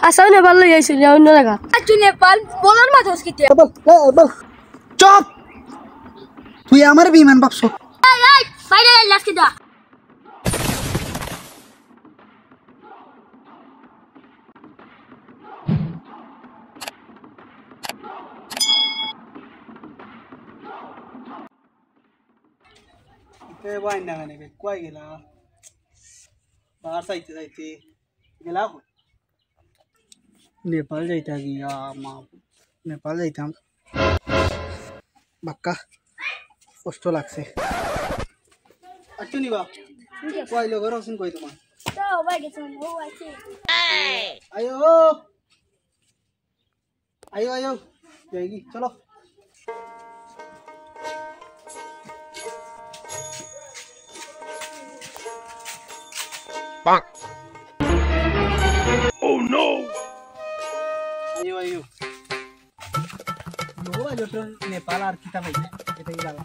আসাও নেপাল লই আইছিল অন্য জায়গা আচ্ছা নেপাল বলার মাঝে ওসকিতে বল চুপ তুই আমার বিমান ভাবছ এই এই বাইরে লাস্কি দা কে বাই না মানে কই গেলা বাহার যাইতে গেলা नेपाल जाता गया माँ नेपाल जाता बक्का कष्ट लागছে अच्छा कोई लोग रोशन कोई तुम तो भाई के सुन वो आछे आयो आयो आयो जाएगी चलो Bonk. Oh no. Ayo. Yo ayo tuh Nepal ar kita baik. Kita hilang.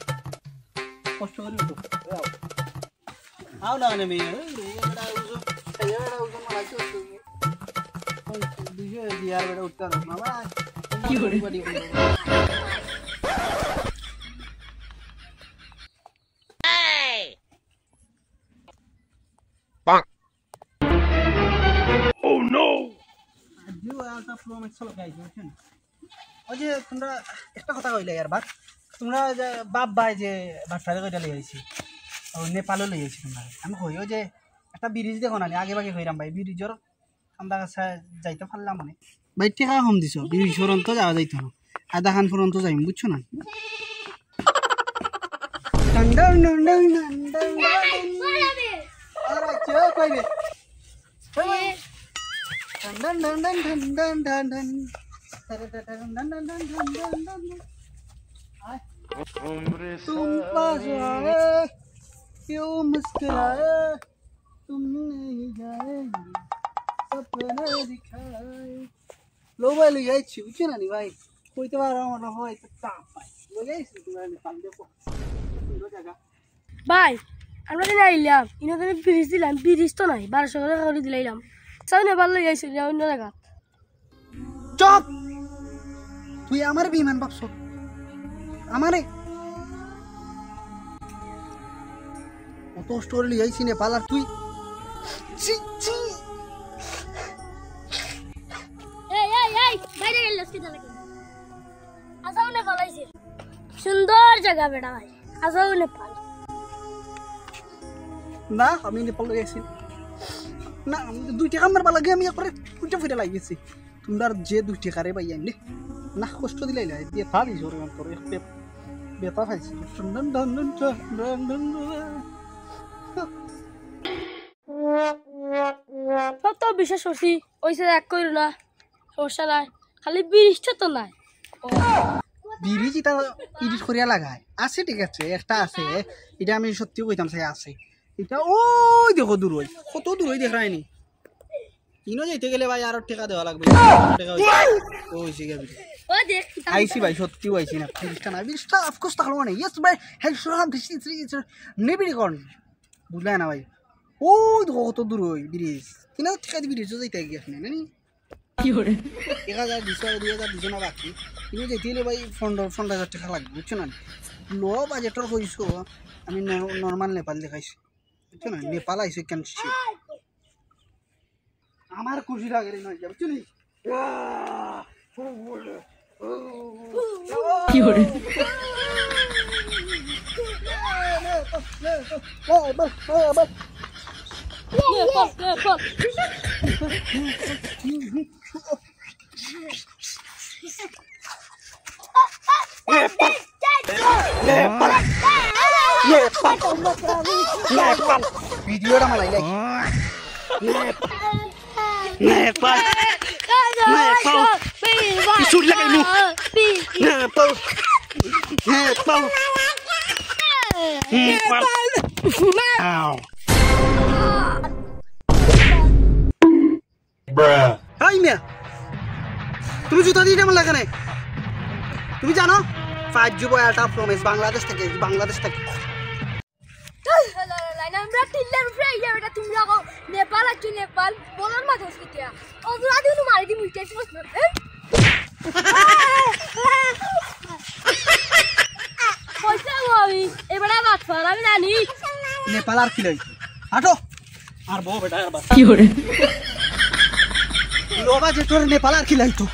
Post kali itu. Ayo na nih mir. Ada usul malah itu. Dia biar beda uttar. Mama. Badi. Hey. Bonk. Oh no. Aduh, alta flow में चलो guys बुझছেন ওই যে তোমরা একটা কথা কইলা यार তোমরা যে বাপ ভাই যে ভাষারে কইরা লই আইছি ও নেপালে লই আইছি তোমরা আমি কই ও যে একটা ব্রিজ দেখো না আগে ভাগে কইরাম ভাই ব্রিজের আমরা কাছে যাইতে পারলাম মানে ভাই টাকা কম দিছো ব্রিজ পর্যন্ত যাওয়া যাইতো না আধা খান পর্যন্ত যাইম বুঝছো না ডং ডং ডং ডং আর আচ্ছা কইবে Dan तुम पास आए क्यों मुस्कुराए तुम नहीं जाएंगे सपने दिखाए लो भाई ले जाए छुचे ना नहीं भाई कोई तो बार हमारा हो तो ताप भाई बोले इस तुम्हारे निकाल देखो लो जगह भाई আমরা দিন আইলাম ইনোদের ব্রিজ দিলাম ব্রিজ তো নাই 1200 টাকা করে দিলাম সামনে ভালো লাগছিল অন্য জায়গা চুপ তুই আমার বিমান ভাবছ আমারে অত স্টোরি লিয়াইছি নেপাল আর তুই ছি ছি এই বাইরে গেল লস্কি দা লাগে আসাও নেপাল আইছে সুন্দর জায়গা বেটা ভাই আসাও নেপাল না আমি নেপাল গেছি না দুই টাকা মারবা লাগে আমি একবারে কুইটা ফুইটা লাগিয়েছি তোমরা যে 2 টাকা রে ভাই আনলে না কষ্ট দিলাই না দিয়ে থালি জোরে তোর একটা বেতা খাইছি কত বিশেষ করছি ওইসে এক কইর না সমস্যা নাই খালি ব্রিজটা তো নাই ব্রিজ এটা ইডিট করিয়া লাগায় আছে ঠিক আছে একটা আছে এটা আমি সত্যি কইতাম চাই আছে এটা ওই দেখো দূর হই কত দূর হই দেখ রাইনি ইনো যাইতে গেলে ভাই আর টাকা দেওয়া লাগবে টাকা ওই সিগা ও দেখ আইসি ভাই সত্যি আইসি না ব্রিজটা না ব্রিজটা অফ কোর্স থাকলো না ইয়েস ভাই হেল সব দিস নেবি কোন বুঝলা না ভাই ওই দেখো কত দূর হই ব্রিজ কিনা টাকা দি ব্রিজ যাইতে গিয়ে আপনি নানি কি করে 1000 2000 না বাকি ইনো যাইতে গেলে ভাই 15000 টাকা লাগবে বুঝছো না লো বাজেটর কইছো আমি নরমাল নেপাল দেখাইছি বুঝছো না নেপাল আইছে কেন আমার খুশি লাগে রে নয় যাবে চলি কি করে ভিডিওটা মালাই like Nepal. Isul lagi mu. Nepal. Ow. Bruh. Hai Mia. তুমি জুতা দিয়ে কেমন লাগে না তুমি জানো 5G Ultra Pro Max Bangladesh থেকে আমরা টিল্লার উপরে আইয়া বেটা তোমরা কও নেপাল আছো নেপাল বলার মাঝে হইছিয়া ওজরা দিনু মারি দি মুইটাই প্রশ্ন পয়সা আমি এবারে বাত ফার আমি জানি নেপাল আর কি লই হাঁটো আর বউ বেটা আর বাস কি করে লোবা যে তোর নেপাল আর কি লই তো